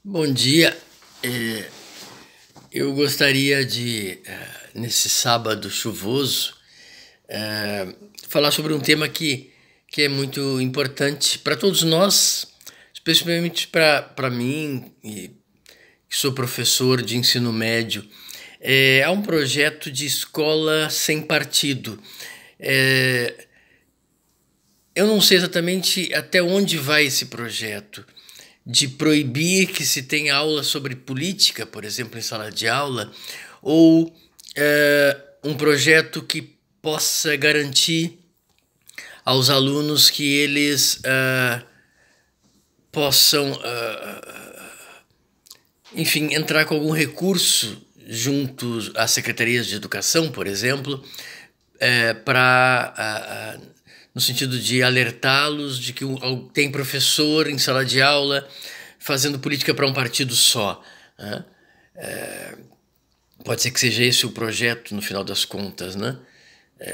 Bom dia. Eh, eu gostaria de, nesse sábado chuvoso, falar sobre um tema que é muito importante para todos nós, especialmente para mim, que sou professor de ensino médio. Há um projeto de escola sem partido. Eh, eu não sei exatamente até onde vai esse projeto de proibir que se tenha aula sobre política, por exemplo, em sala de aula, ou um projeto que possa garantir aos alunos que eles possam, enfim, entrar com algum recurso junto às secretarias de educação, por exemplo, para no sentido de alertá-los de que tem professor em sala de aula fazendo política para um partido só, né? Pode ser que seja esse o projeto no final das contas, né?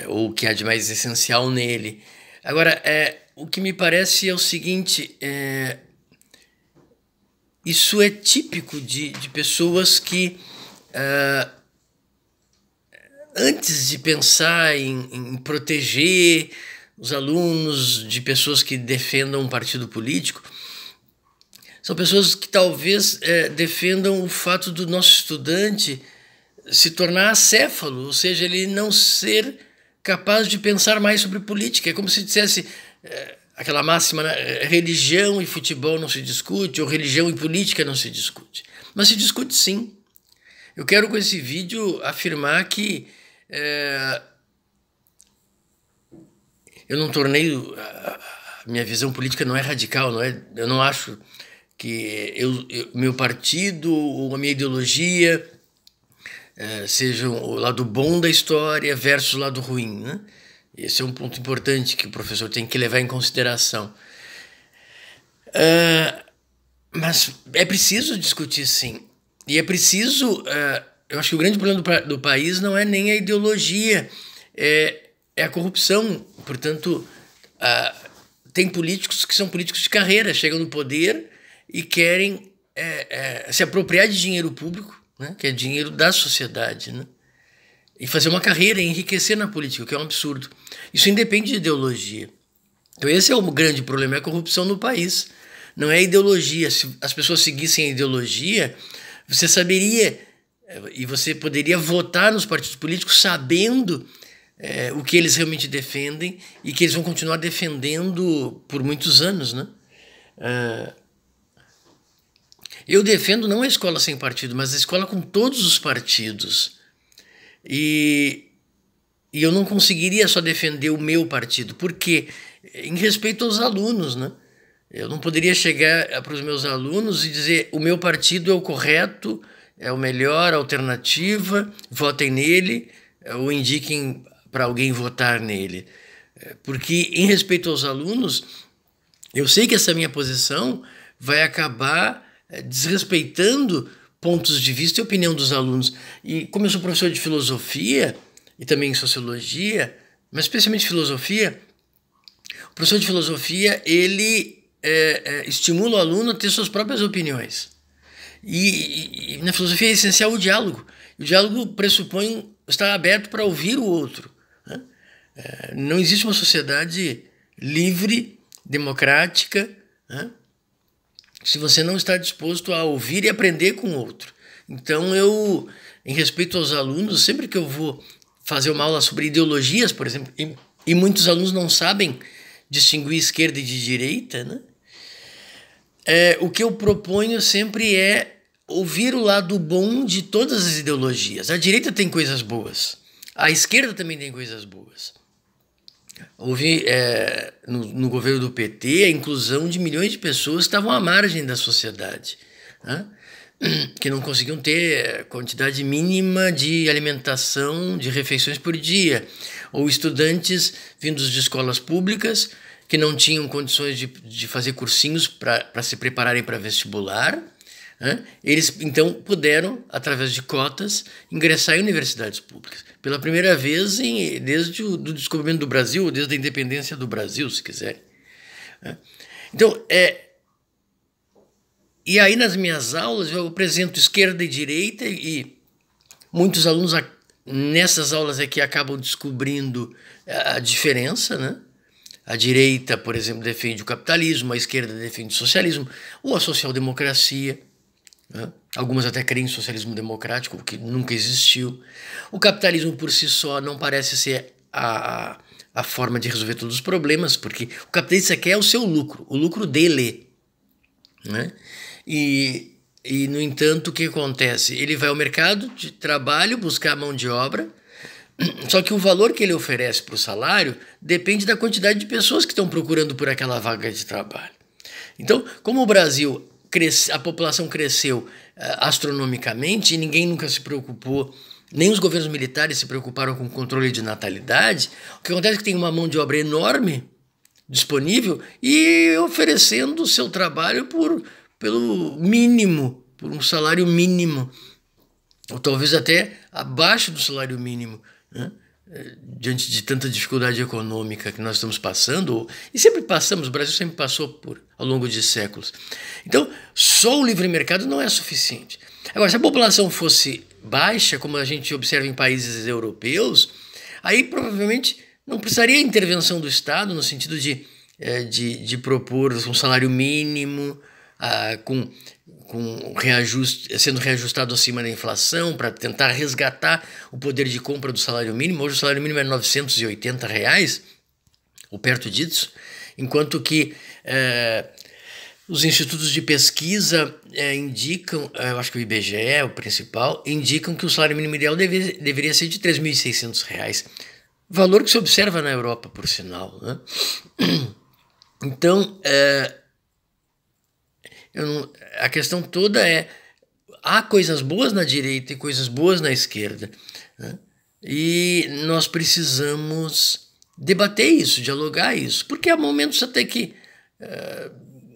Ou o que há de mais essencial nele. Agora, o que me parece é o seguinte: isso é típico de pessoas que, antes de pensar em proteger os alunos de pessoas que defendam um partido político, são pessoas que talvez defendam o fato do nosso estudante se tornar acéfalo, ou seja, ele não ser capaz de pensar mais sobre política. É como se dissesse aquela máxima, né? Religião e futebol não se discute, ou religião e política não se discute. Mas se discute sim. Eu quero com esse vídeo afirmar que eu não tornei... minha visão política não é radical, eu não acho que meu partido ou a minha ideologia sejam o lado bom da história versus o lado ruim, né? Esse é um ponto importante que o professor tem que levar em consideração. Mas é preciso discutir, sim. E é preciso... eu acho que o grande problema do país não é nem a ideologia, é a corrupção. Portanto, tem políticos que são políticos de carreira, chegam no poder e querem se apropriar de dinheiro público, né, que é dinheiro da sociedade, né, e fazer uma carreira, enriquecer na política, o que é um absurdo. Isso independe de ideologia. Então esse é o grande problema, é a corrupção no país. Não é a ideologia. Se as pessoas seguissem a ideologia, você saberia e você poderia votar nos partidos políticos sabendo o que eles realmente defendem e que eles vão continuar defendendo por muitos anos, né? Eu defendo não a escola sem partido, mas a escola com todos os partidos. E eu não conseguiria só defender o meu partido, porque em respeito aos alunos, né? Eu não poderia chegar para os meus alunos e dizer o meu partido é o correto, é o melhor, a alternativa, votem nele ou indiquem para alguém votar nele. Porque em respeito aos alunos, eu sei que essa minha posição vai acabar desrespeitando pontos de vista e opinião dos alunos. E como eu sou professor de filosofia e também sociologia, mas especialmente filosofia, o professor de filosofia ele estimula o aluno a ter suas próprias opiniões. E na filosofia é essencial o diálogo. O diálogo pressupõe estar aberto para ouvir o outro, né? Não existe uma sociedade livre, democrática, né, se você não está disposto a ouvir e aprender com o outro. Então eu, em respeito aos alunos, sempre que eu vou fazer uma aula sobre ideologias, por exemplo, e muitos alunos não sabem distinguir esquerda e de direita, né? O que eu proponho sempre é ouvir o lado bom de todas as ideologias. A direita tem coisas boas, a esquerda também tem coisas boas. Houve no governo do PT a inclusão de milhões de pessoas que estavam à margem da sociedade, né? Que não conseguiam ter quantidade mínima de alimentação, de refeições por dia, ou estudantes vindos de escolas públicas que não tinham condições de fazer cursinhos para se prepararem para vestibular, né? Eles então puderam, através de cotas, ingressar em universidades públicas. Pela primeira vez desde o descobrimento do Brasil, desde a independência do Brasil, se quiser. Então, E aí nas minhas aulas eu apresento esquerda e direita e muitos alunos nessas aulas é que acabam descobrindo a diferença, né? A direita, por exemplo, defende o capitalismo, a esquerda defende o socialismo, ou a social-democracia, né? Algumas até creem em socialismo democrático, que nunca existiu. O capitalismo por si só não parece ser a forma de resolver todos os problemas, porque o capitalista quer o seu lucro, o lucro dele, né? No entanto, o que acontece? Ele vai ao mercado de trabalho buscar mão de obra, só que o valor que ele oferece para o salário depende da quantidade de pessoas que estão procurando por aquela vaga de trabalho. Então, como o Brasil, a população cresceu astronomicamente e ninguém nunca se preocupou, nem os governos militares se preocuparam com o controle de natalidade, o que acontece é que tem uma mão de obra enorme disponível e oferecendo o seu trabalho pelo mínimo, por um salário mínimo, ou talvez até abaixo do salário mínimo, né? Diante de tanta dificuldade econômica que nós estamos passando, e sempre passamos, o Brasil sempre passou ao longo de séculos. Então, só o livre mercado não é suficiente. Agora, se a população fosse baixa, como a gente observa em países europeus, aí provavelmente não precisaria intervenção do Estado no sentido de propor um salário mínimo, com sendo reajustado acima da inflação para tentar resgatar o poder de compra do salário mínimo. Hoje o salário mínimo é R$980, ou perto disso, enquanto que os institutos de pesquisa indicam, eu acho que o IBGE é o principal, indicam que o salário mínimo ideal deveria ser de R$3.600, valor que se observa na Europa, por sinal, né? Então, a questão toda há coisas boas na direita e coisas boas na esquerda, né? E nós precisamos debater isso, dialogar isso, porque há momentos até que,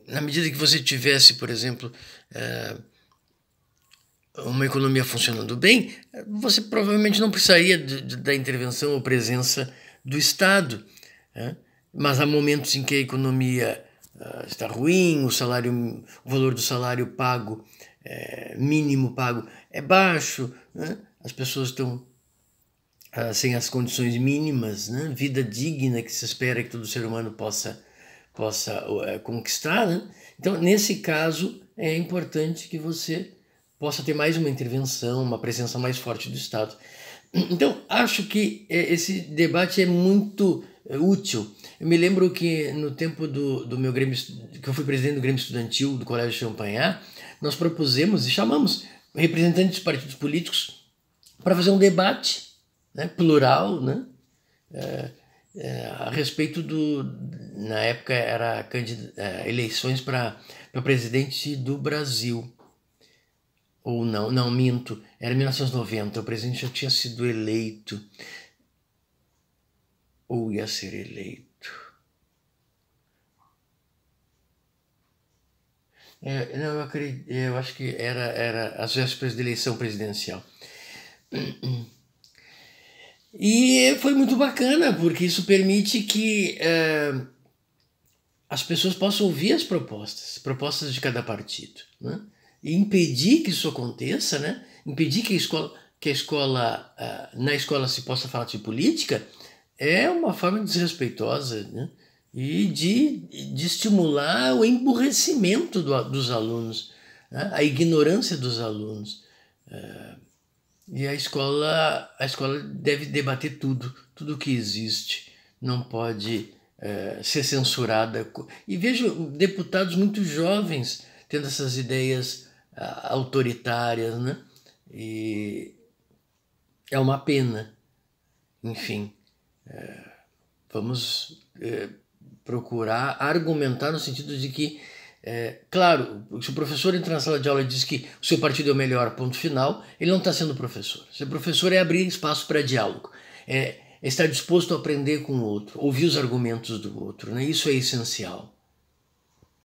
na medida que você tivesse, por exemplo, uma economia funcionando bem, você provavelmente não precisaria da intervenção ou presença do Estado, né? Mas há momentos em que a economia está ruim, o valor do salário pago, mínimo pago, é baixo, né? As pessoas estão sem as condições mínimas, né? Vida digna que se espera que todo ser humano possa conquistar, né? Então, nesse caso, é importante que você possa ter mais uma intervenção, uma presença mais forte do Estado. Então, acho que esse debate é muito útil. Eu me lembro que no tempo do meu Grêmio, que eu fui presidente do Grêmio Estudantil do Colégio Champagnat, nós propusemos e chamamos representantes de partidos políticos para fazer um debate, né, plural, né, a respeito na época era eleições para presidente do Brasil. Ou não, minto, era 1990, o presidente já tinha sido eleito, ou ia ser eleito. Não, eu acho que era as vésperas da eleição presidencial. E foi muito bacana, porque isso permite que as pessoas possam ouvir as propostas de cada partido, né? E impedir que isso aconteça, né? Impedir que na escola se possa falar de política é uma forma desrespeitosa, né? E de estimular o emburrecimento dos alunos, né? A ignorância dos alunos. E a escola deve debater tudo que existe, não pode ser censurada. E vejo deputados muito jovens tendo essas ideias autoritárias, né? E é uma pena. Enfim, vamos procurar argumentar no sentido de que, claro, se o professor entra na sala de aula e diz que o seu partido é o melhor, ponto final, ele não está sendo professor. Ser professor é abrir espaço para diálogo, é estar disposto a aprender com o outro, ouvir os argumentos do outro, né? Isso é essencial.